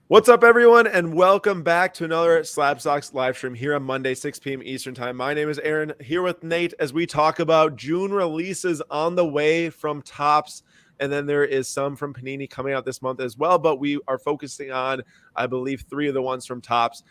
What's up, everyone, and welcome back to another Slab Stocks live stream here on Monday, 6 p.m. Eastern Time. My name is Aaron, here with Nate as we talk about June releases on the way from Topps, and then there is some from Panini coming out this month as well, but we are focusing on, I believe, 3 of the ones from Topps.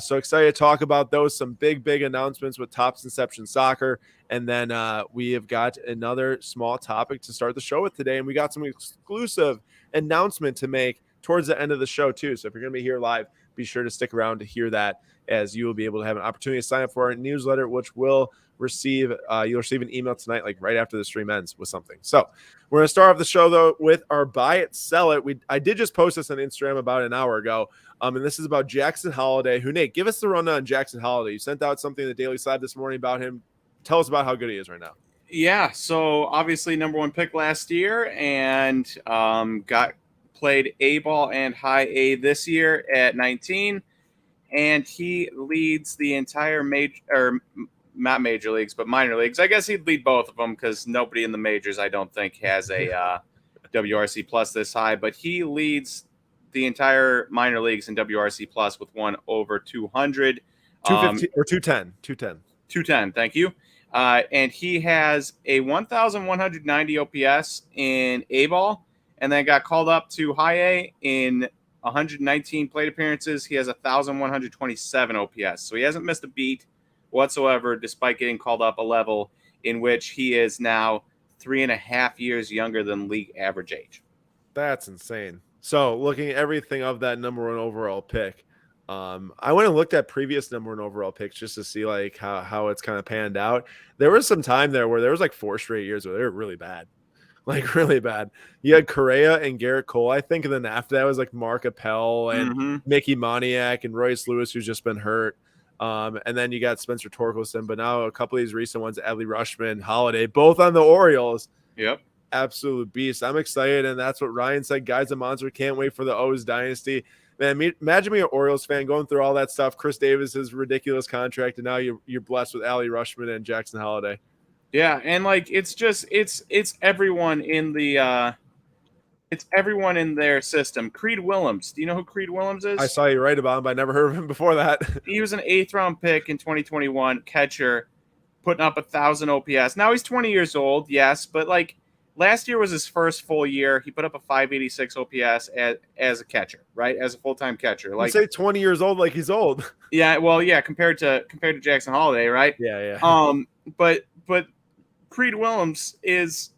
So excited to talk about those, some big announcements with Topps Inception Soccer, and then we have got another small topic to start the show with today, and we got some exclusive announcement to make towards the end of the show too. So if you're going to be here live, be sure to stick around to hear that, as you will be able to have an opportunity to sign up for our newsletter, which will receive you'll receive an email tonight, like right after the stream ends, with something. So we're going to start off the show though with our buy it, sell it. I did just post this on Instagram about an hour ago, and this is about Jackson Holliday. Who, Nate, give us the rundown on Jackson Holliday. You sent out something in the Daily Slab this morning about him. Tell us about how good he is right now. Yeah, so obviously number one pick last year, and played A ball and high A this year at 19, and he leads the entire not major leagues, but minor leagues. I guess he'd lead both of them because nobody in the majors, I don't think, has a WRC plus this high, but he leads the entire minor leagues in WRC plus with one over 200. 215 or 210. 210, thank you. And he has a 1,190 OPS in A ball, and then got called up to high A in 119 plate appearances. He has 1,127 OPS. So he hasn't missed a beat whatsoever, despite getting called up a level in which he is now 3.5 years younger than league average age. That's insane. So looking at everything of that number one overall pick, I went and looked at previous number one overall picks just to see like how it's kind of panned out. There was some time there where there was like 4 straight years where they were really bad. Like really bad. You had Correa and Garrett Cole, I think, and then after that was like Mark Appel and Mickey Moniak and Royce Lewis, who's just been hurt. And then you got Spencer Torkelson, but now a couple of these recent ones, Adley Rutschman, Holliday, both on the Orioles. Yep. Absolute beast. I'm excited, and that's what Ryan said. Guy's a monster. Can't wait for the O's dynasty. Man, imagine me an Orioles fan going through all that stuff. Chris Davis's ridiculous contract, and now you're blessed with Adley Rutschman and Jackson Holliday. Yeah, and like it's everyone in the it's everyone in their system. Creed Willems. Do you know who Creed Willems is? I saw you write about him, but I never heard of him before that. He was an 8th round pick in 2021, catcher, putting up 1,000 OPS. Now he's 20 years old, yes, but like last year was his first full year. He put up a 586 OPS as a catcher, right? As a full-time catcher. Like, you say 20 years old, like he's old. Yeah, well, yeah, compared to Jackson Holliday, right? Yeah. But Creed Willems is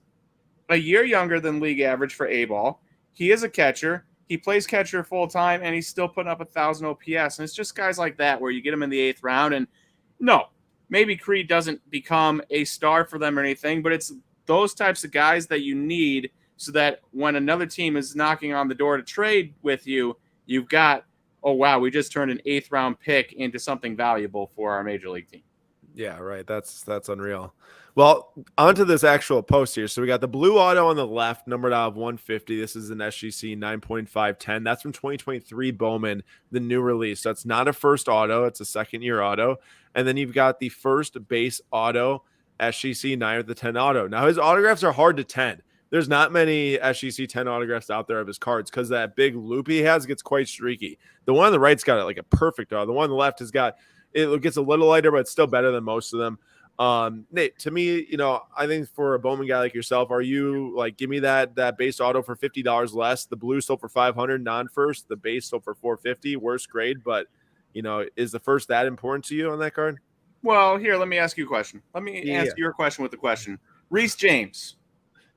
a year younger than league average for A-ball. He is a catcher. He plays catcher full-time, and he's still putting up 1,000 OPS. And it's just guys like that where you get him in the 8th round. And no, maybe Creed doesn't become a star for them or anything, but it's those types of guys that you need so that when another team is knocking on the door to trade with you, you've got, oh, wow, we just turned an 8th round pick into something valuable for our major league team. Yeah, right. That's unreal. Well, onto this actual post here. So we got the blue auto on the left, numbered out of 150. This is an SGC 9.510. That's from 2023 Bowman, the new release. So it's not a first auto. It's a second-year auto. And then you've got the first base auto, SGC 9 with the 10 auto. Now, his autographs are hard to 10. There's not many SGC 10 autographs out there of his cards because that big loop he has gets quite streaky. The one on the right's got like a perfect auto. The one on the left has got, it gets a little lighter, but it's still better than most of them. Nate, to me, I think for a Bowman guy like yourself, are you like, give me that base auto for $50 less? The blue sold for $500, non-first. The base sold for $450, worst grade. But is the first that important to you on that card? Well, here, let me ask you a question. Let me answer your question with the question. Reese James.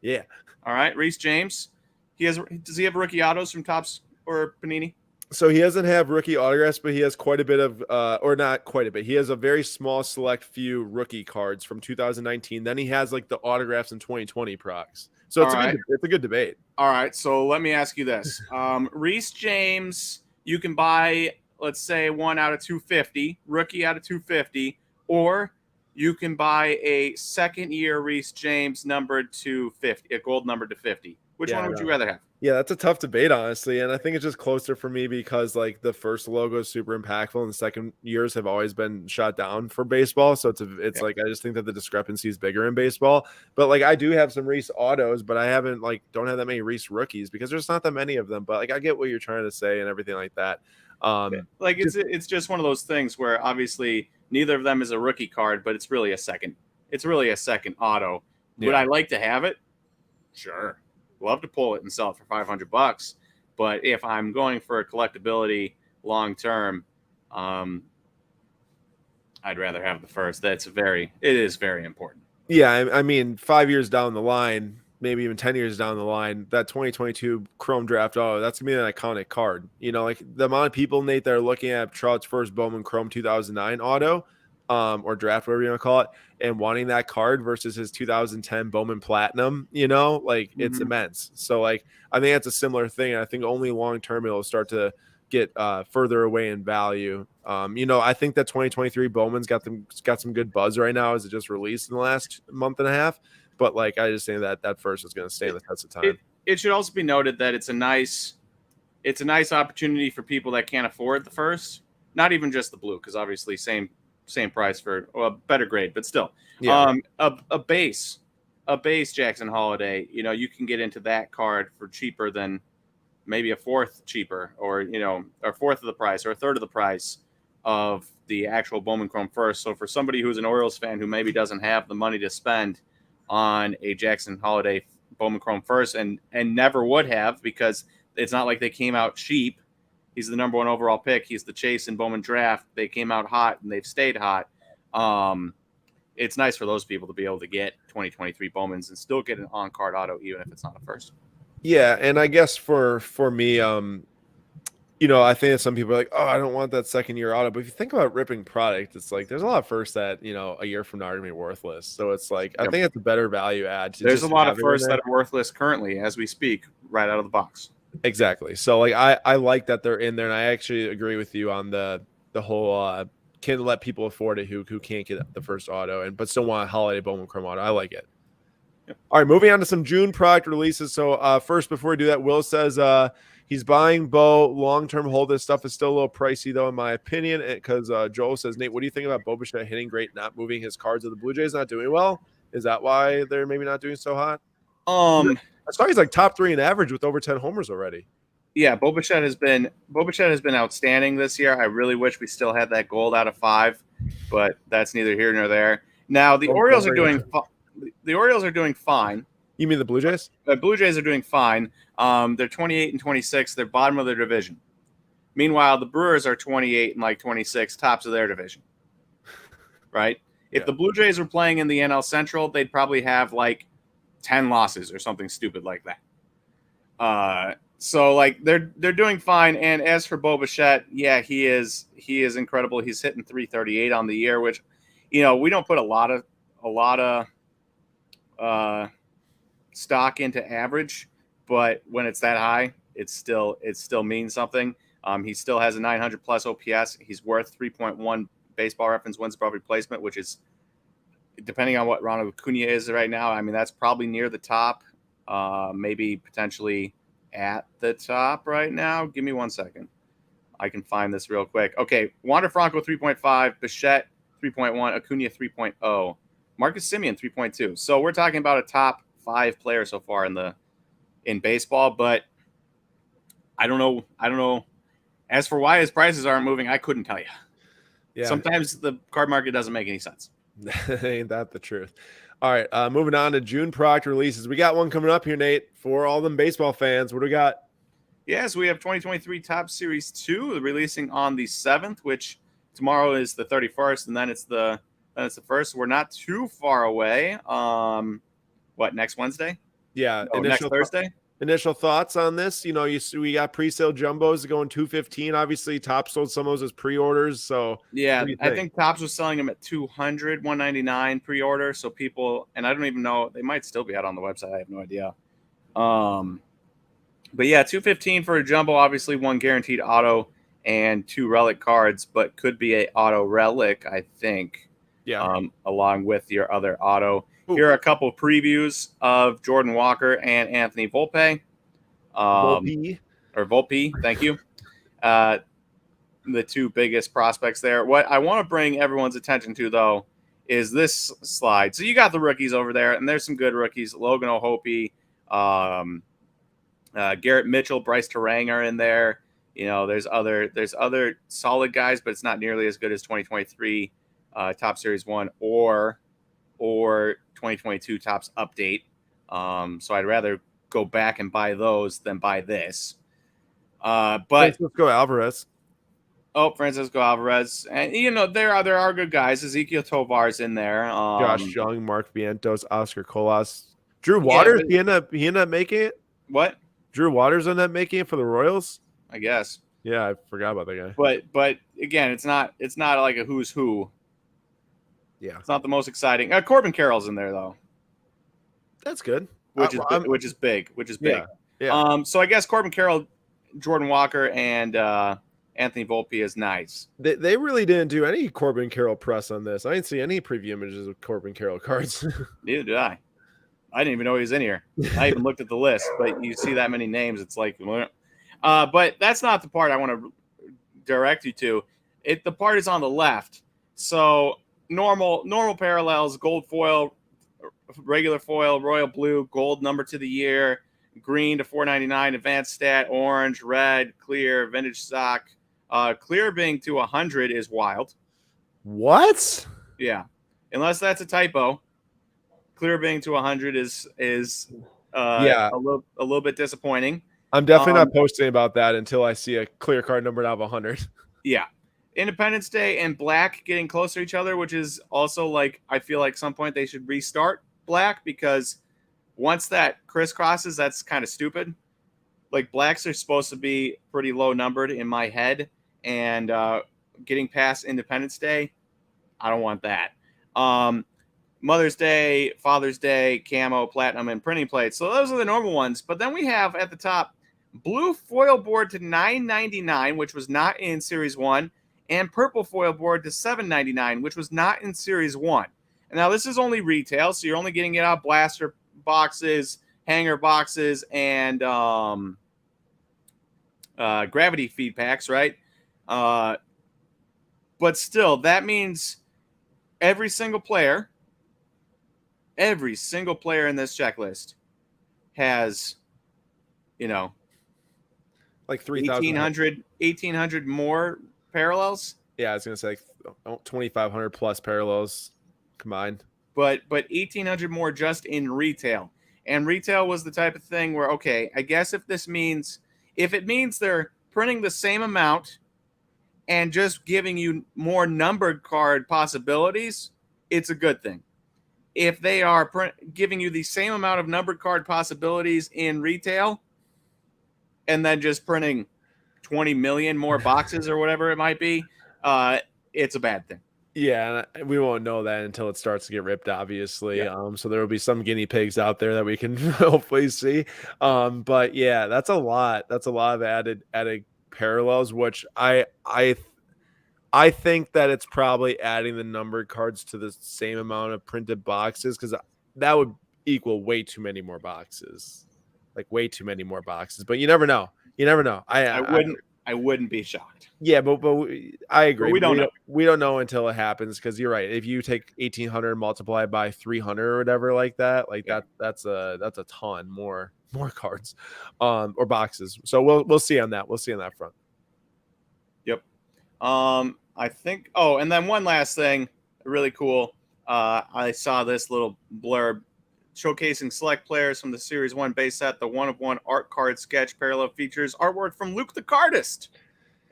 Yeah. All right, Reese James. Does he have rookie autos from Topps or Panini? So he doesn't have rookie autographs, but he has quite a bit of, or not quite a bit. He has a very small select few rookie cards from 2019. Then he has like the autographs in 2020 procs. So it's a good debate. All right. So let me ask you this. Reese James, you can buy, let's say, 1 out of 250, rookie out of 250, or you can buy a second-year Reese James numbered to 50, a gold numbered to 50. Which Yeah, one I would you know. rather have? Yeah, that's a tough debate, honestly, and I think it's just closer for me because like the first logo is super impactful, and the second years have always been shot down for baseball. So it's Yep. like I just think that the discrepancy is bigger in baseball. But like I do have some Reese autos, but I haven't don't have that many Reese rookies because there's not that many of them. But like I get what you're trying to say and everything like that. Like Just it's just one of those things where obviously neither of them is a rookie card, but it's really a second. It's really a second auto. Would yeah. I like to have it? Sure. Love to pull it and sell it for $500. But if I'm going for a collectability long term, um, I'd rather have the first. It is very important. Yeah, I mean, 5 years down the line, maybe even 10 years down the line, that 2022 Chrome Draft Auto, that's gonna be an iconic card. Like the amount of people, Nate, that are looking at Trout's first Bowman Chrome 2009 auto, or draft, whatever you want to call it, and wanting that card versus his 2010 Bowman Platinum, it's Mm-hmm. immense. So like I think that's a similar thing. I think only long term it'll start to get further away in value. I think that 2023 Bowman's got some good buzz right now as it just released in the last month and a half. But like I just think that first is going to stand the test of time. It should also be noted that it's a nice opportunity for people that can't afford the first. Not even just the blue, because obviously same price for a better grade, but still, Yeah. a base Jackson Holliday. You can get into that card for cheaper than maybe a fourth cheaper, or a fourth of the price or a third of the price of the actual Bowman Chrome first. So for somebody who's an Orioles fan who maybe doesn't have the money to spend on a Jackson Holliday Bowman Chrome first, and never would have, because it's not like they came out cheap. He's the number one overall pick. He's the Chase and Bowman draft. They came out hot and they've stayed hot. It's nice for those people to be able to get 2023 Bowmans and still get an on-card auto, even if it's not a first. Yeah, and I guess for me, I think that some people are like, oh, I don't want that second year auto. But if you think about ripping product, it's like there's a lot of firsts that a year from now are gonna be worthless. So it's like I think it's a better value add. There's a lot of firsts that are worthless currently as we speak, right out of the box. Exactly. So like I like that they're in there, and I actually agree with you on the whole can let people afford it who can't get the first auto but still want a Holiday Bowman Chrome auto. I like it. Yep. All right, moving on to some June product releases. So first, before we do that, Will says he's buying Bo. Long-term hold. This stuff is still a little pricey, though, in my opinion, because Joel says, Nate, what do you think about Bo Bichette hitting great, not moving his cards? Of the Blue Jays not doing well? Is that why they're maybe not doing so hot? I saw he's like top 3 in average with over 10 homers already. Yeah, Bo Bichette has been outstanding this year. I really wish we still had that gold out of 5, but that's neither here nor there. Now the Orioles are doing fine. You mean the Blue Jays? The Blue Jays are doing fine. They're 28 and 26. They're bottom of their division. Meanwhile, the Brewers are 28 and like 26, tops of their division. Right? If the Blue Jays were playing in the NL Central, they'd probably have like 10 losses or something stupid like that. So like they're doing fine. And as for Bo Bichette, yeah, he is incredible. He's hitting 338 on the year, which we don't put a lot of stock into average, but when it's that high, it still means something. He still has a 900 plus OPS. He's worth 3.1 Baseball Reference wins above replacement, which is, depending on what Ronald Acuna is right now, I mean, that's probably near the top, maybe potentially at the top right now. Give me 1 second. I can find this real quick. Okay, Wander Franco 3.5, Bichette 3.1, Acuna 3.0, Marcus Semien 3.2. So we're talking about a top 5 player so far in baseball, but I don't know. As for why his prices aren't moving, I couldn't tell you. Yeah. Sometimes the card market doesn't make any sense. Ain't that the truth? All right, moving on to June product releases. We got one coming up here, Nate, for all them baseball fans. What do we got? Yes, we have 2023 Top Series 2 releasing on the 7th, which tomorrow is the 31st, and then it's the 1st. We're not too far away. Next Wednesday? Yeah, next Thursday. Initial thoughts on this? We got pre-sale jumbos going $215. Obviously, Topps sold some of those as pre-orders. So yeah, I think Topps was selling them at $200, $199 pre-order. So people, and I don't even know, they might still be out on the website. I have no idea. But yeah, $215 for a jumbo. Obviously, 1 guaranteed auto and 2 relic cards, but could be a auto relic, I think. Yeah. Along with your other auto. Ooh. Here are a couple previews of Jordan Walker and Anthony Volpe. Volpe. Or Volpe, thank you. The two biggest prospects there. What I want to bring everyone's attention to, though, is this slide. So you got the rookies over there, and there's some good rookies. Logan O'Hoppe, Garrett Mitchell, Bryce Terang are in there. You know, there's other solid guys, but it's not nearly as good as 2023 Top Series 1 or 2022 Topps Update. So I'd rather go back and buy those than buy this. But Francisco Alvarez. Oh, Francisco Alvarez. And, you know, there are good guys. Ezekiel Tovar's in there. Josh Young, Mark Vientos, Oscar Colas. Drew Waters, he ended up making it? What? Drew Waters ended up making it for the Royals? I guess. Yeah, I forgot about that guy. But again, it's not like a who's who. Yeah. It's not the most exciting. Corbin Carroll's in there, though. That's good. Which is big. Yeah. So I guess Corbin Carroll, Jordan Walker, and Anthony Volpe is nice. They really didn't do any Corbin Carroll press on this. I didn't see any preview images of Corbin Carroll cards. Neither did I. I didn't even know he was in here. I even looked at the list, but you see that many names, it's like, but that's not the part I want to direct you to. The part is on the left. So normal parallels, gold foil, regular foil, royal blue, gold number to the year, green to 499, advanced stat, orange, red, clear, vintage stock. Clear being to 100 is wild. What? Yeah, unless that's a typo. Clear being to 100 is a little bit disappointing. I'm definitely not posting about that until I see a clear card numbered out of 100. Yeah. Independence Day and Black getting closer to each other, which is also like, I feel like some point they should restart Black, because once that crisscrosses, that's kind of stupid. Like, Blacks are supposed to be pretty low numbered in my head, and getting past Independence Day, I don't want that. Mother's Day, Father's Day, camo, platinum, and printing plates. So those are the normal ones. But then we have at the top blue foil board to $9.99, which was not in Series 1, and purple foil board to $7.99, which was not in Series 1. And now this is only retail, so you're only getting it out blaster boxes, hanger boxes, and gravity feed packs, right? But still, that means every single player in this checklist has, like 3,000. 1,800 more parallels. Yeah, I was going to say 2,500 plus parallels combined. But 1,800 more just in retail. And retail was the type of thing where, okay, I guess if it means they're printing the same amount and just giving you more numbered card possibilities, it's a good thing. If they are giving you the same amount of numbered card possibilities in retail and then just printing 20 million more boxes or whatever it might be, it's a bad thing. Yeah, we won't know that until it starts to get ripped, obviously. Yeah. So there will be some guinea pigs out there that we can hopefully see. But yeah, that's a lot. That's a lot of added parallels, which I think that it's probably adding the numbered cards to the same amount of printed boxes, because that would equal way too many more boxes, But you never know. I wouldn't be shocked. Yeah, but I agree. But we don't know. We don't know until it happens, because you're right. If you take 1,800 multiplied by 300 or whatever like that, that's a ton more cards, or boxes. So we'll see on that. We'll see on that front. Yep. I think. Oh, and then one last thing, really cool. I saw this little blurb showcasing select players from the Series 1 base set. The 1-of-1 art card sketch parallel features artwork from Luke the Cardist.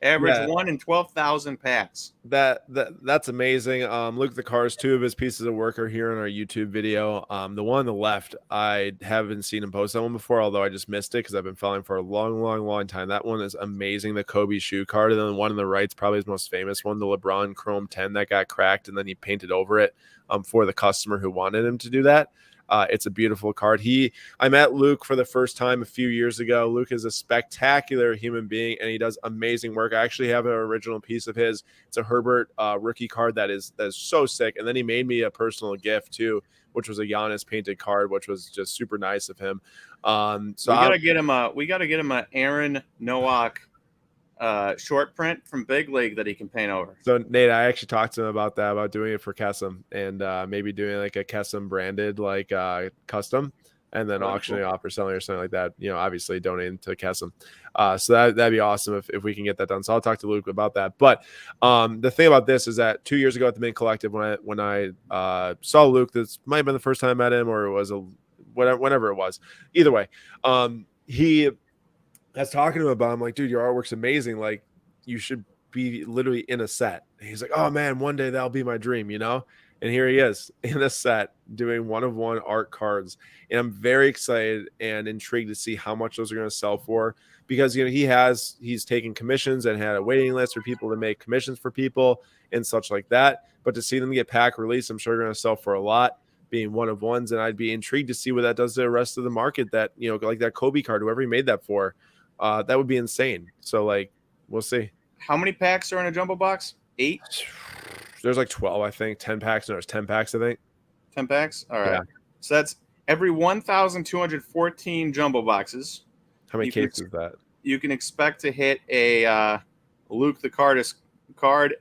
Average 1 in 12,000 packs. That's amazing. Luke the Cardist, 2 of his pieces of work are here in our YouTube video. The one on the left, I haven't seen him post that one before, although I just missed it because I've been following for a long time. That one is amazing, the Kobe shoe card. And then the one on the right is probably his most famous one, the LeBron Chrome 10 that got cracked, and then he painted over it for the customer who wanted him to do that. It's a beautiful card. I met Luke for the first time a few years ago. Luke is a spectacular human being, and he does amazing work. I actually have an original piece of his. It's a Herbert rookie card that is so sick. And then he made me a personal gift too, which was a Giannis painted card, which was just super nice of him. So we gotta get him a Aaron Nowak short print from Big League that he can paint over. So Nate, I actually talked to him about that, about doing it for Kesem, and maybe doing like a Kesem branded like custom, and then auctioning off or selling or something like that. Obviously donating to Kesem. So that'd be awesome if we can get that done. So I'll talk to Luke about that. But the thing about this is that 2 years ago at the Mint Collective, when I saw Luke, this might have been the first time I met him, or it was whenever it was. Either way, he. I was talking to him about, I'm like, dude, your artwork's amazing. Like, you should be literally in a set. And he's like, oh man, one day that'll be my dream, And here he is in a set doing 1-of-1 art cards. And I'm very excited and intrigued to see how much those are going to sell for, because, he's taken commissions and had a waiting list for people to make commissions for people and such like that. But to see them get pack release, I'm sure they're going to sell for a lot, being 1-of-1s. And I'd be intrigued to see what that does to the rest of the market, that, like that Kobe card, whoever he made that for. That would be insane. So, we'll see. How many packs are in a jumbo box? 8? There's 12, I think. 10 packs. No, there's 10 packs, I think. 10 packs? All right. Yeah. So that's every 1,214 jumbo boxes. How many cases is that? You can expect to hit a Luke the Cardist card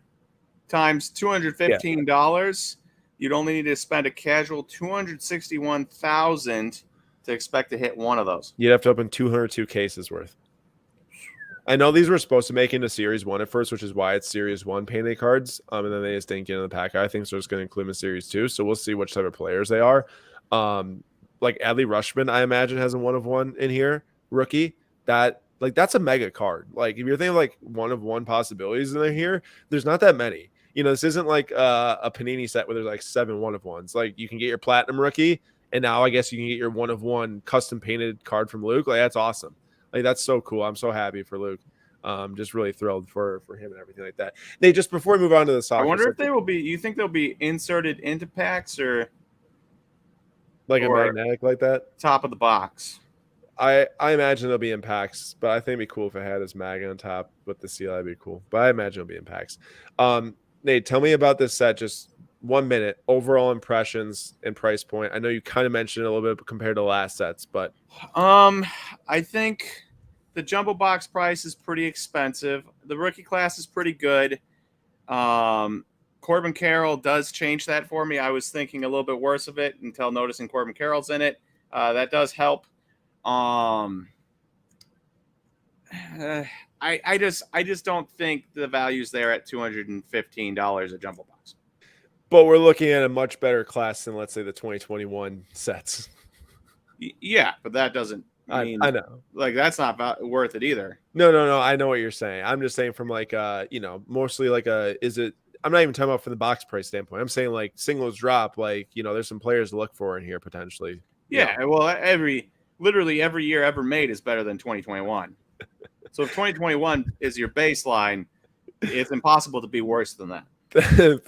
times $215. You'd only need to spend a casual $261,000 to expect to hit one of those. You'd have to open 202 cases worth. I know these were supposed to make into Series 1 at first, which is why it's Series 1 painted cards. And then they just didn't get in the pack. I think so it's going to include them in Series 2. So we'll see which type of players they are. Like Adley Rushman, I imagine, has a 1-of-1 in here. Rookie. That's a mega card. If you're thinking 1-of-1 possibilities in here, there's not that many. This isn't like a Panini set where there's 7 1-of-1s. You can get your Platinum rookie, and now I guess you can get your 1-of-1 custom painted card from Luke. That's awesome. That's so cool. I'm so happy for Luke. Just really thrilled for him and everything like that. Nate, just before we move on to the soccer, I wonder if they will be. You think they'll be inserted into packs or a magnetic like that? Top of the box. I imagine they'll be in packs, but I think it'd be cool if it had his mag on top with the seal. That'd be cool. But I imagine it'll be in packs. Nate, tell me about this set. Just 1 minute, overall impressions and price point. I know you kind of mentioned it a little bit compared to last sets, but I think the jumbo box price is pretty expensive. The rookie class is pretty good. Corbin Carroll does change that for me. I was thinking a little bit worse of it until noticing Corbin Carroll's in it. That does help. I just don't think the value's there at $215 a jumbo box. But we're looking at a much better class than, let's say, the 2021 sets. Yeah, but that doesn't mean I know. That's not worth it either. No. I know what you're saying. I'm just saying from mostly is it? I'm not even talking about from the box price standpoint. I'm saying singles drop. There's some players to look for in here potentially. Yeah. Well, literally every year ever made is better than 2021. So if 2021 is your baseline, it's impossible to be worse than that.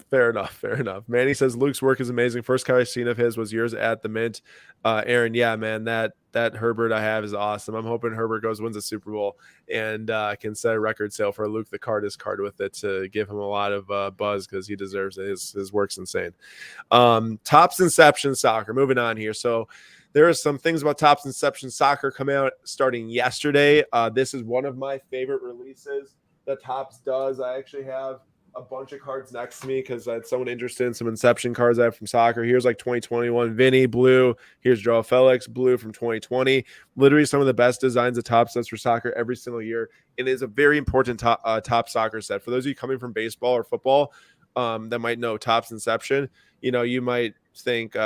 Fair enough. Manny says Luke's work is amazing. First card I've seen of his was yours at the Mint. Aaron, yeah, man, that Herbert I have is awesome. I'm hoping Herbert wins a Super Bowl and can set a record sale for Luke the Cardist card with it to give him a lot of buzz, because he deserves it. His work's insane. Topps Inception Soccer. Moving on here. So there are some things about Topps Inception Soccer coming out starting yesterday. This is one of my favorite releases that Topps does. I actually have a bunch of cards next to me because I had someone interested in some Inception cards I have from soccer. Here's 2021 Vinny blue. Here's Joao Felix blue from 2020. Literally some of the best designs of Topps sets for soccer every single year. It is a very important top soccer set. For those of you coming from baseball or football that might know Topps Inception, you might think,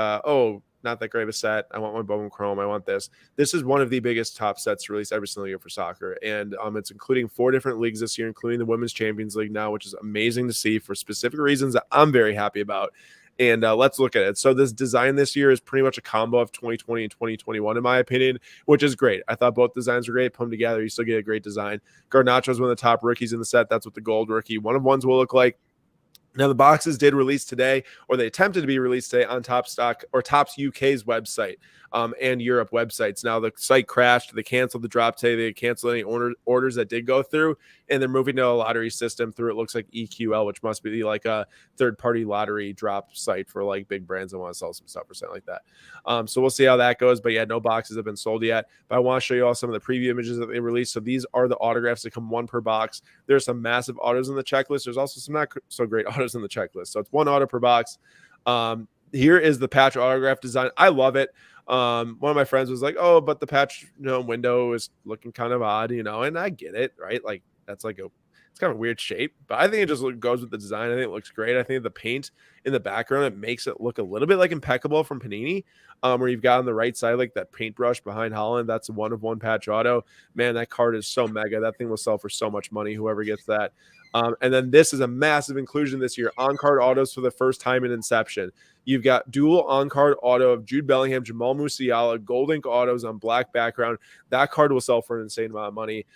not that great of a set. I want my Bowman Chrome. I want this. This is one of the biggest top sets released every single year for soccer. And it's including 4 different leagues this year, including the Women's Champions League now, which is amazing to see for specific reasons that I'm very happy about. And let's look at it. So this design this year is pretty much a combo of 2020 and 2021, in my opinion, which is great. I thought both designs were great. Put them together, you still get a great design. Garnacho is one of the top rookies in the set. That's what the gold rookie 1-of-1s will look like. Now, the boxes did release today, or they attempted to be released today on Top Stock or Topps UK's website and Europe websites. Now, the site crashed. They canceled the drop today. They canceled any orders that did go through, and they're moving to a lottery system through, it looks like, EQL, which must be like a third-party lottery drop site for like big brands that want to sell some stuff or something like that. So we'll see how that goes. But yeah, no boxes have been sold yet. But I want to show you all some of the preview images that they released. So these are the autographs that come one per box. There's some massive autos in the checklist. There's also some not so great autos in the checklist. So it's one auto per box. Here is the patch autograph design. I love it. One of my friends was like, oh, but the patch window is looking kind of odd, and I get it, right? Like that's like it's kind of a weird shape, but I think it just goes with the design. I think it looks great. I think the paint in the background, it makes it look a little bit like Impeccable from Panini, where you've got on the right side like that paintbrush behind Holland. That's a 1-of-1 patch auto. Man, that card is so mega. That thing will sell for so much money, whoever gets that. And then this is a massive inclusion this year. On-card autos for the first time in Inception. You've got dual on-card auto of Jude Bellingham, Jamal Musiala, gold ink autos on black background. That card will sell for an insane amount of money.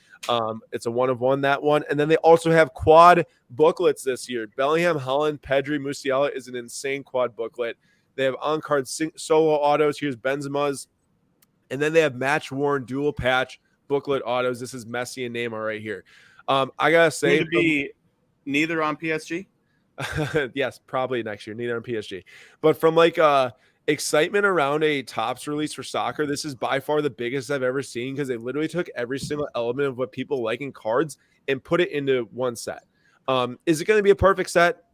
It's a 1-of-1, that one. And then they also have quad booklets this year. Bellingham, Holland, Pedri, Musiala is an insane quad booklet. They have on-card solo autos. Here's Benzema's. And then they have match-worn dual patch booklet autos. This is Messi and Neymar right here. I gotta say, to be neither on PSG. Yes, probably next year, neither on PSG. But from like excitement around a Topps release for soccer, this is by far the biggest I've ever seen, because they literally took every single element of what people like in cards and put it into one set. Is it going to be a perfect set?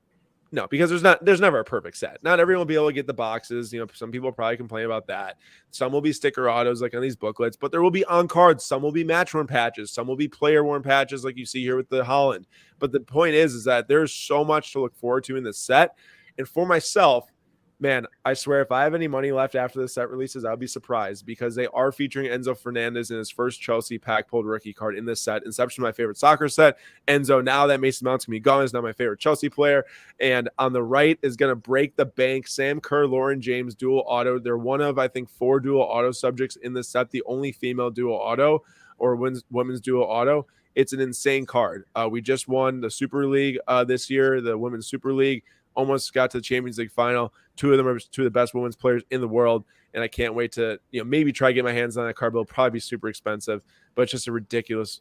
No, because there's never a perfect set. Not everyone will be able to get the boxes. Some people probably complain about that. Some will be sticker autos like on these booklets, but there will be on cards. Some will be match worn patches. Some will be player worn patches like you see here with the Holland. But the point is that there's so much to look forward to in this set. And for myself, man, I swear if I have any money left after the set releases, I'll be surprised, because they are featuring Enzo Fernandez in his first Chelsea pack pulled rookie card in this set. Inception, my favorite soccer set. Enzo, now that Mason Mount's going to be gone, is now my favorite Chelsea player. And on the right is going to break the bank. Sam Kerr, Lauren James, dual auto. They're one of, I think, 4 dual auto subjects in this set, the only female dual auto or women's dual auto. It's an insane card. We just won the Super League this year, the Women's Super League. Almost got to the Champions League final. 2 of them are 2 of the best women's players in the world, and I can't wait to maybe try to get my hands on that card. But it'll probably be super expensive, but it's just a ridiculous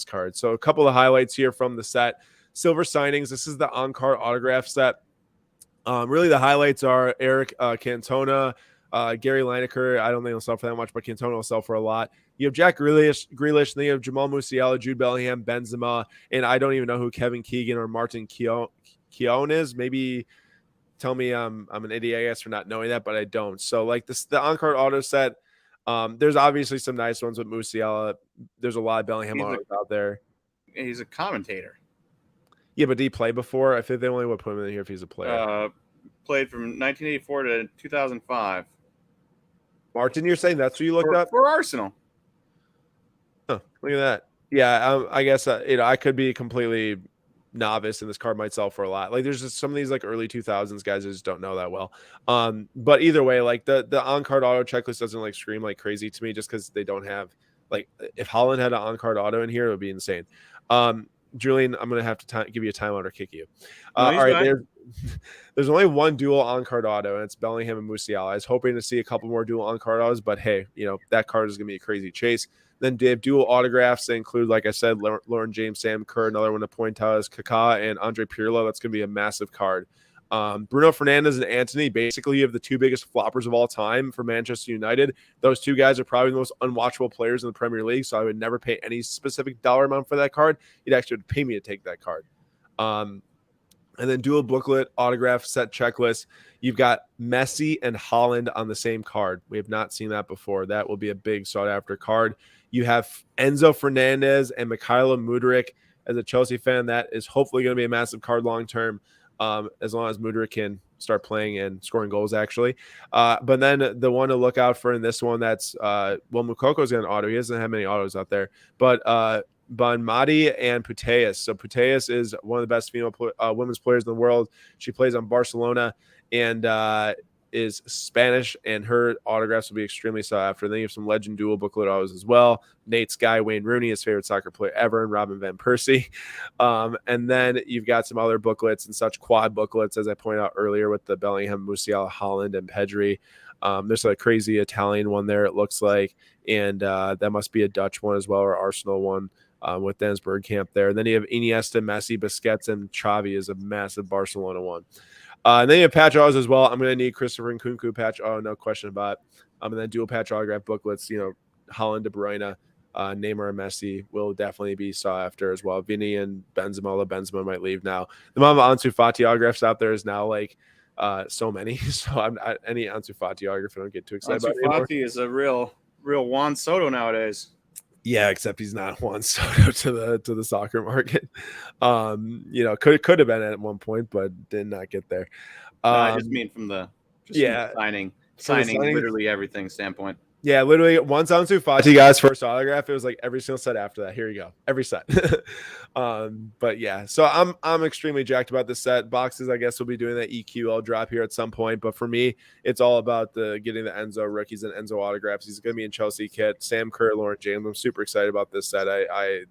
card. So a couple of highlights here from the set. Silver signings. This is the on-card autograph set. Really the highlights are Eric Cantona, Gary Lineker. I don't think he'll sell for that much, but Cantona will sell for a lot. You have Jack Grealish, and then you have Jamal Musiala, Jude Bellingham, Benzema, and I don't even know who Kevin Keegan or Martin Keown is. Maybe tell me I'm an idiot, I guess, for not knowing that, but I don't. So like the on-card auto set, there's obviously some nice ones with Musiala. There's a lot of Bellingham autos out there. He's a commentator. Yeah, but did he play before? I think they only would put him in here if he's a player. Played from 1984 to 2005. Martin, you're saying that's who you looked up? For Arsenal. Huh, look at that. Yeah, I guess I could be completely novice, and this card might sell for a lot. Like there's just some of these like early 2000s guys I just don't know that well. But either way, like the on-card auto checklist doesn't like scream like crazy to me, just because they don't have, like, if Holland had an on-card auto in here, it would be insane. Julian, I'm gonna have to give you a timeout or kick you. All right, there's only one dual on-card auto, and it's Bellingham and Musiala. I was hoping to see a couple more dual on-card autos, but hey, that card is gonna be a crazy chase. Then they have dual autographs. They include, like I said, Lauren James, Sam Kerr. Another one to point out is Kaká and Andre Pirlo. That's going to be a massive card. Bruno Fernandes and Antony, basically you have the 2 biggest floppers of all time for Manchester United. Those 2 guys are probably the most unwatchable players in the Premier League, so I would never pay any specific dollar amount for that card. You'd actually have to pay me to take that card. And then dual booklet autograph set checklist. You've got Messi and Holland on the same card. We have not seen that before. That will be a big sought-after card. You have Enzo Fernandez and Mikhailo Mudryk. As a Chelsea fan, that is hopefully going to be a massive card long-term, as long as Mudryk can start playing and scoring goals, actually. But then the one to look out for in this one, that's, Mukoko's got an auto. He doesn't have many autos out there. But Bonmati and Putellas. So Putellas is one of the best female women's players in the world. She plays on Barcelona, and is Spanish, and her autographs will be extremely sought after. Then you have some Legend Dual booklet autos as well. Nate's guy, Wayne Rooney, his favorite soccer player ever, and Robin Van Persie. And then you've got some other booklets and such quad booklets, as I pointed out earlier, with the Bellingham, Musiala, Holland, and Pedri. There's a crazy Italian one there, it looks like, and that must be a Dutch one as well, or Arsenal one. With Dennis Bergkamp there. And then you have Iniesta, Messi, Busquets, and Xavi is a massive Barcelona one. And then you have patch autos as well. I'm going to need Christopher Nkunku patch auto, no question about it. And then dual patch autograph booklets, Holland, De Bruyne, Neymar, and Messi will definitely be sought after as well. Vinny and Benzema, although Benzema might leave now. The amount of Ansu Fati autographs out there is now like so many. So I'm not any Ansu Fati autograph I don't get too excited Ansu about Fati is a real Juan Soto nowadays. Yeah, except he's not Juan Soto to the soccer market. Could have been at one point, but did not get there. No, I just mean from the signing literally everything standpoint. Yeah, literally once Ansu Fati got his first autograph, it was like every single set after that. Here you go, every set. But yeah, so I'm extremely jacked about this set. Boxes, I guess, will be doing that EQL drop here at some point. But for me, it's all about getting the Enzo rookies and Enzo autographs. He's going to be in Chelsea kit. Sam Kerr, Lauren James. I'm super excited about this set. I'm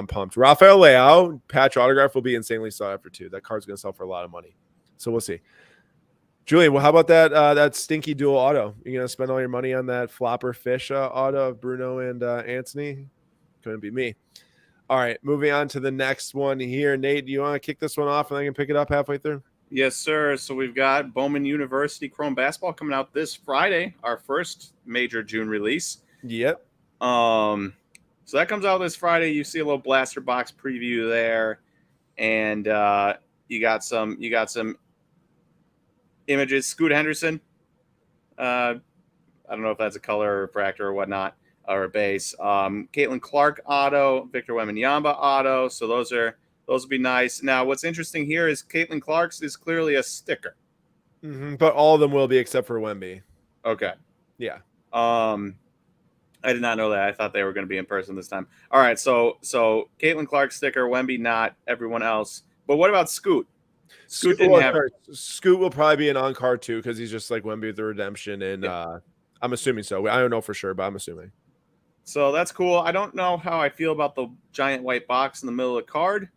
pumped. Rafael Leao patch autograph will be insanely sought after too. That card's going to sell for a lot of money. So we'll see. Julian, well, how about that stinky dual auto? You're going to spend all your money on that flopper fish auto of Bruno and Anthony? Couldn't be me. All right, moving on to the next one here. Nate, do you want to kick this one off and I can pick it up halfway through? Yes, sir. So we've got Bowman University Chrome Basketball coming out this Friday, our first major June release. Yep. So that comes out this Friday. You see a little blaster box preview there, and you got some images. Scoot Henderson. I don't know if that's a color or refractor or whatnot, or a base. Caitlin Clark auto, Victor Wembanyama auto. So those will be nice. Now, what's interesting here is Caitlin Clark's is clearly a sticker. Mm-hmm, but all of them will be except for Wemby. Okay. Yeah. I did not know that. I thought they were going to be in person this time. All right. So Caitlin Clark sticker, Wemby not, everyone else. But what about Scoot? Scoot will probably be an on-card too because he's just like Wemby with the redemption, and I'm assuming so. I don't know for sure, but I'm assuming. So that's cool. I don't know how I feel about the giant white box in the middle of the card.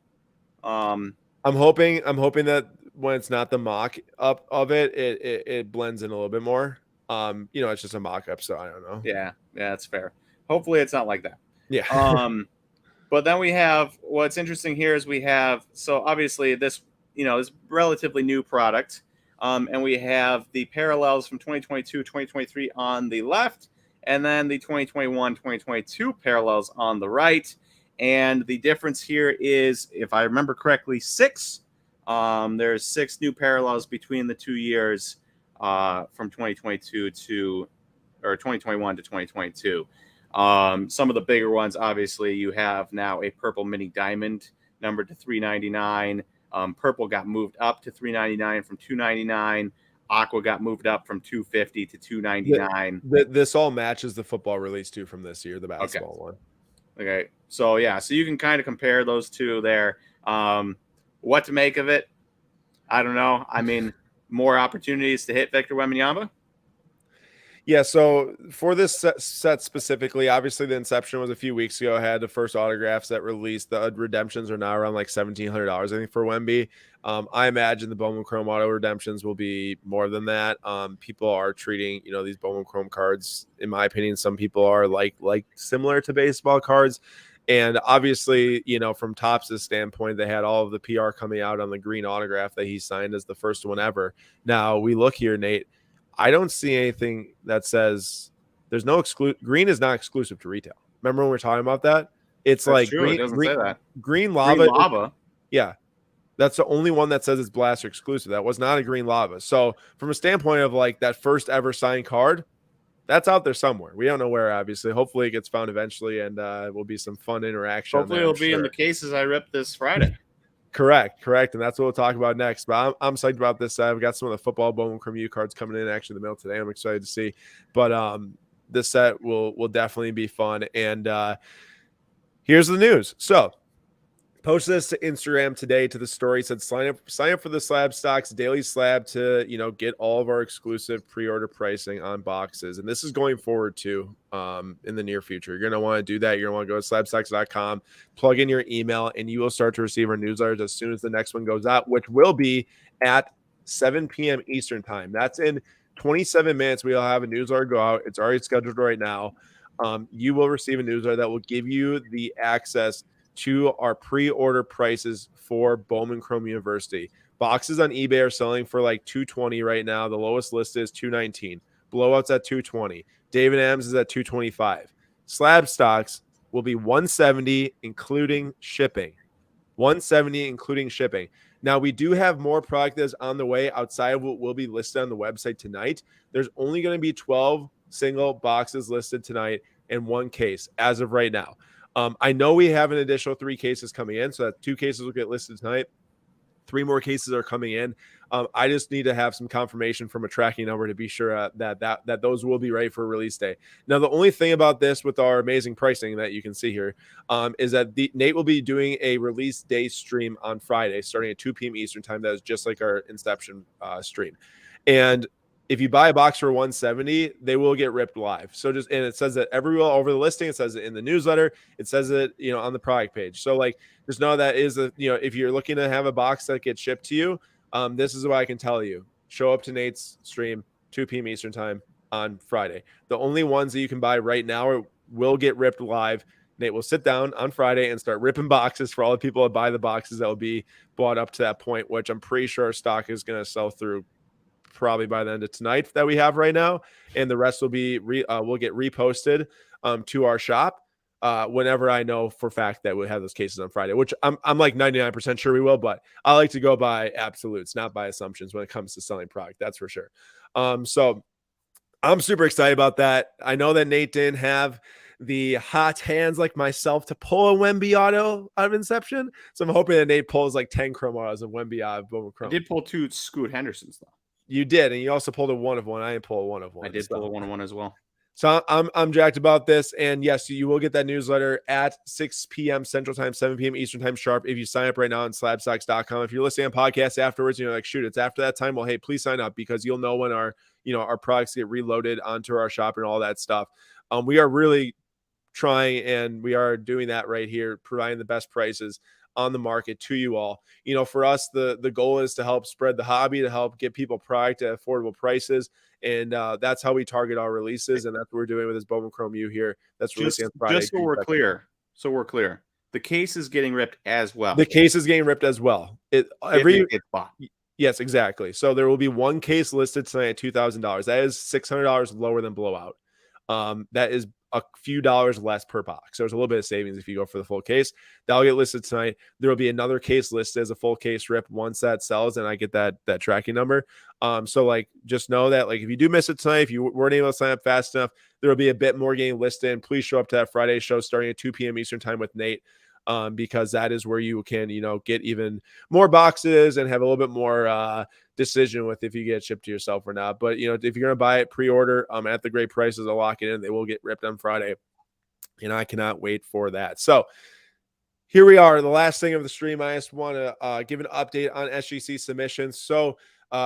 I'm hoping that when it's not the mock up of it blends in a little bit more. It's just a mock up, so I don't know. Yeah, that's fair. Hopefully it's not like that. Yeah. But then we have what's interesting here is so obviously this is relatively new product. And we have the parallels from 2022, 2023 on the left, and then the 2021, 2022 parallels on the right. And the difference here is, if I remember correctly, 6. There's 6 new parallels between the 2 years from 2022 or 2021 to 2022. Some of the bigger ones, obviously, you have now a purple mini diamond numbered to 399. Purple got moved up to 399 from 299. Aqua got moved up from 250 to 299. This all matches the football release too from this year, the basketball one. Okay. So you can kind of compare those two there. What to make of it? I don't know. I mean, more opportunities to hit Victor Wembanyama. Yeah, so for this set specifically, obviously the Inception was a few weeks ago. I had the first autographs that released. The redemptions are now around like $1,700, I think, for Wemby. I imagine the Bowman Chrome auto redemptions will be more than that. People are treating, these Bowman Chrome cards, in my opinion, some people are like similar to baseball cards. And obviously, from Topps' standpoint, they had all of the PR coming out on the green autograph that he signed as the first one ever. Now, we look here, Nate. I don't see anything that says there's no green is not exclusive to retail. Remember when we were talking about that? It's that's like true. It doesn't say that. Green lava. Green lava. Yeah. That's the only one that says it's blaster exclusive. That was not a green lava. So from a standpoint of like that first ever signed card, that's out there somewhere. We don't know where, obviously. Hopefully it gets found eventually, and will be some fun interaction. Hopefully it'll be in the cases I ripped this Friday. Correct. And that's what we'll talk about next. But I'm psyched about this. I've got some of the football Bowman Chrome U cards coming in actually in the mail today. I'm excited to see. But this set will definitely be fun. And here's the news. So Posted this to Instagram today to the story. Said sign up for the Slab Stocks Daily Slab to get all of our exclusive pre-order pricing on boxes. And this is going forward too in the near future. You're gonna want to do that. You're gonna want to go to slabstocks.com, plug in your email, and you will start to receive our newsletters as soon as the next one goes out, which will be at 7 p.m. Eastern time. That's in 27 minutes. We'll have a newsletter go out. It's already scheduled right now. You will receive a newsletter that will give you the access to our pre-order prices for Bowman Chrome University. Boxes on eBay are selling for like $220 right now. The lowest list is $219. Blowouts at $220. David Adams is at $225. Slab Stocks will be $170 including shipping. $170 including shipping. Now, we do have more product that's on the way outside of what will be listed on the website tonight. There's only going to be 12 single boxes listed tonight and one case as of right now. I know we have an additional 3 cases coming in, so that 2 cases will get listed tonight. 3 more cases are coming in. I just need to have some confirmation from a tracking number to be sure that those will be ready for release day. Now, the only thing about this with our amazing pricing that you can see here is that Nate will be doing a release day stream on Friday, starting at 2 p.m. Eastern time. That is just like our Inception stream. And if you buy a box for $170, they will get ripped live. So and it says that everywhere over the listing. It says it in the newsletter. It says it, on the product page. So just know that is if you're looking to have a box that gets shipped to you, this is what I can tell you. Show up to Nate's stream 2 p.m. Eastern time on Friday. The only ones that you can buy right now will get ripped live. Nate will sit down on Friday and start ripping boxes for all the people that buy the boxes that will be bought up to that point, which I'm pretty sure our stock is going to sell through probably by the end of tonight that we have right now, and the rest will be will get reposted to our shop whenever I know for fact that we'll have those cases on Friday, which I'm like 99% sure we will, but I like to go by absolutes, not by assumptions when it comes to selling product. That's for sure. So I'm super excited about that. I know that Nate didn't have the hot hands like myself to pull a Wemby auto out of Inception, so I'm hoping that Nate pulls like 10 chrome autos of Wemby out of Bowman Chrome. I did pull 2 Scoot Hendersons though. You did, and you also pulled a 1 of 1. I didn't pull a 1 of 1. I did pull a 1 of 1 as well. So I'm jacked about this, and yes, you will get that newsletter at 6 p.m. Central Time, 7 p.m. Eastern Time sharp. If you sign up right now on slabstocks.com, if you're listening on podcasts afterwards, you're like, shoot, it's after that time. Well, hey, please sign up because you'll know when our products get reloaded onto our shop and all that stuff. We are really trying, and we are doing that right here, providing the best prices on the market to you all. For us, the goal is to help spread the hobby, to help get people product at affordable prices. And that's how we target our releases. And that's what we're doing with this Bowman Chrome U here. That's releasing on Friday. Just so we're clear. The case is getting ripped as well. The case is getting ripped as well. Yes, exactly. So there will be 1 case listed tonight at $2,000. That is $600 lower than blowout. That is a few dollars less per box. So there's a little bit of savings if you go for the full case. That'll get listed tonight. There will be another case listed as a full case rip once that sells and I get that tracking number. So just know that if you do miss it tonight, if you weren't able to sign up fast enough, there will be a bit more getting listed. And please show up to that Friday show starting at 2 p.m. Eastern time with Nate. Because that is where you can, get even more boxes and have a little bit more decision with if you get shipped to yourself or not. But, if you're going to buy it, pre-order at the great prices, I'll lock it in. They will get ripped on Friday. And I cannot wait for that. So here we are, the last thing of the stream. I just want to give an update on SGC submissions. So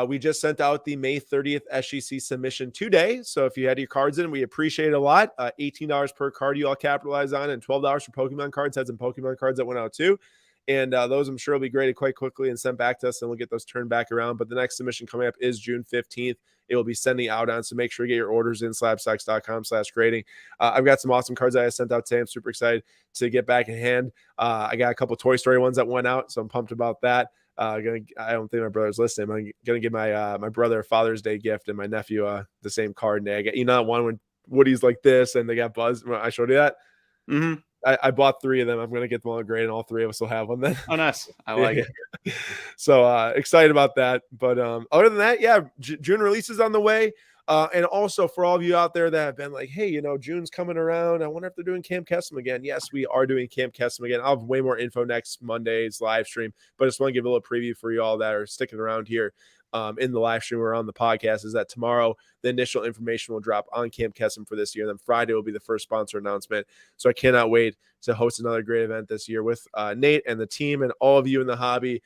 we just sent out the May 30th SGC submission today. So if you had your cards in, we appreciate it a lot. $18 per card you all capitalize on, and $12 for Pokemon cards. Had some Pokemon cards that went out too. And those I'm sure will be graded quite quickly and sent back to us, and we'll get those turned back around. But the next submission coming up is June 15th. It will be sending out on, so make sure you get your orders in slabstocks.com/grading. I've got some awesome cards that I sent out today. I'm super excited to get back in hand. I got a couple Toy Story ones that went out, so I'm pumped about that. I don't think my brother's listening. I'm gonna give my brother a Father's Day gift and my nephew the same card. And I got one when Woody's like this, and they got Buzz. I showed you that. Mm-hmm. I bought 3 of them. I'm gonna get them all graded, and all 3 of us will have one then. Oh, nice. I like it. So excited about that. But other than that, yeah, June releases on the way. And also for all of you out there that have been like, hey, June's coming around. I wonder if they're doing Camp Kesem again. Yes, we are doing Camp Kesem again. I'll have way more info next Monday's live stream, but I just want to give a little preview for you all that are sticking around here in the live stream or on the podcast, is that tomorrow the initial information will drop on Camp Kesem for this year. Then Friday will be the first sponsor announcement. So I cannot wait to host another great event this year with Nate and the team and all of you in the hobby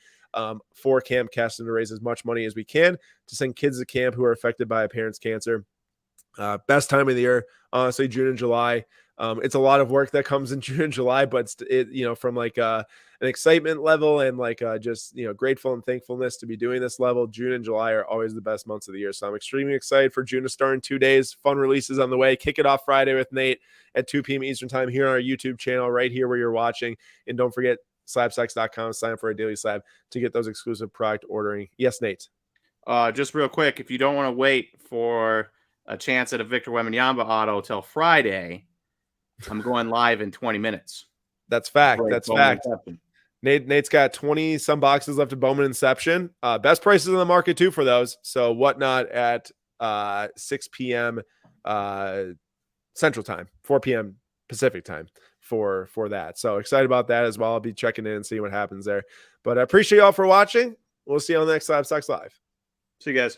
for Camp Kesem to raise as much money as we can to send kids to camp who are affected by a parent's cancer. Best time of the year, honestly, June and July. It's a lot of work that comes in June and July, but from like an excitement level and like just grateful and thankfulness to be doing this level, June and July are always the best months of the year. So I'm extremely excited for June to start in 2 days. Fun releases on the way. Kick it off Friday with Nate at 2 p.m. Eastern time here on our YouTube channel, right here where you're watching. And don't forget slabstocks.com, sign up for a daily slab to get those exclusive product ordering. Yes, Nate. Just real quick, if you don't want to wait for a chance at a Victor Wembanyama auto till Friday, I'm going live in 20 minutes. That's fact. That's fact. Inception. Nate's got 20 some boxes left of Bowman Inception. Best prices in the market too for those. So whatnot at 6 p.m. Central Time, 4 p.m. Pacific Time for that. So excited about that as well. I'll be checking in and seeing what happens there. But I appreciate y'all for watching. We'll see you on the next Slab Stocks Live. See you guys.